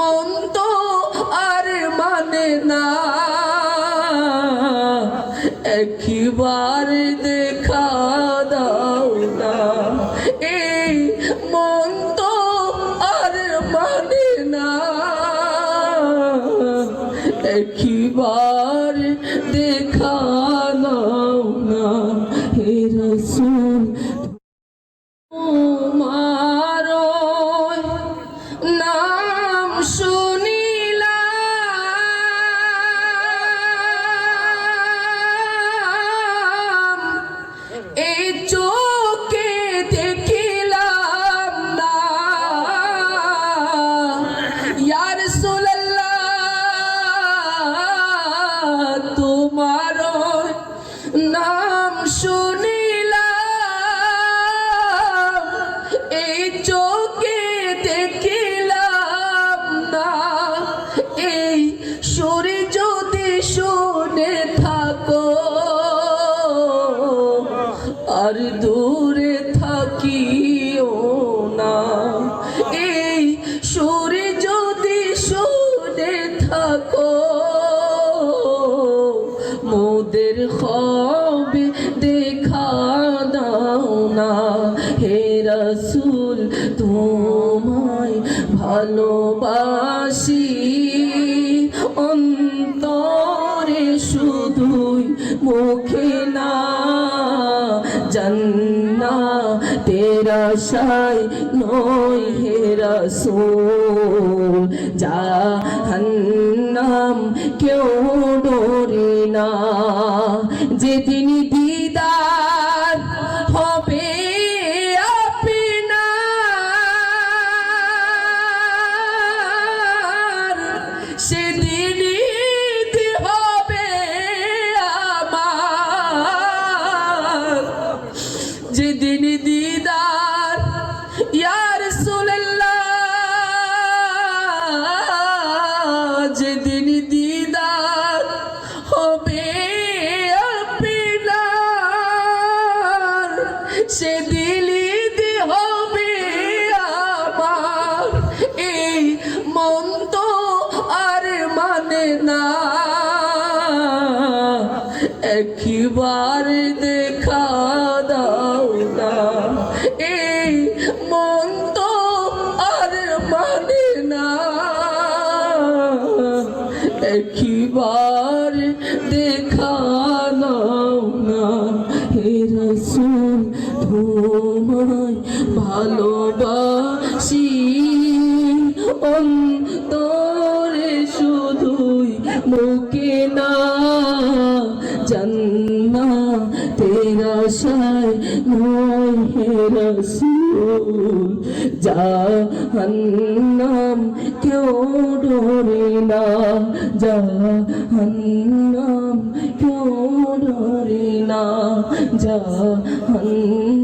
মন তো আর মানে না, একবার দেখা দাও না। এই মন তো আর মানে না, একবার দেখা দাও না। হে রাসূল তোমার নাম শুনিলাম, এই চোখে দেখিলাম না। ইয়া রাসূলুল্লাহ তোমার নাম শুনিলাম, এই চোখে দেখিলাম না। এই সুরে যদি শুনে থাকো আর দূরে থাকিও না। এই সুরে যদি শুনে থাকো মোদের হবে দেখা দাও না। হে রাসূল তোমায় ভালোবাসি, অন্তরে শুধুই মুখে না। জান্নাতের আশায় নয় হে রাসূল, জাহান্নাম কেউ ডরে না। যেদিন দিদার হবে আপনার, সেদিনই হবে আমার। যেদিন দিদার ইয়া রাসূলুল্লাহ, যেদিন দিদার হবে আপনার, সেদিনই হবে আমার। এই মন তো আর মানে না, একবার দেখা দাও না। এই মন তো আর মানে না, একবার দেখা দাও না। হে রাসূল তোমায় ভালোবাসি, অন্তরে শুধুই মুখে না। জান্নাতের আশায় নয় হে রাসূল, জাহান্নাম কেউ ডরে না। জাহান্নাম কেউ ডরে না। জাহান্নাম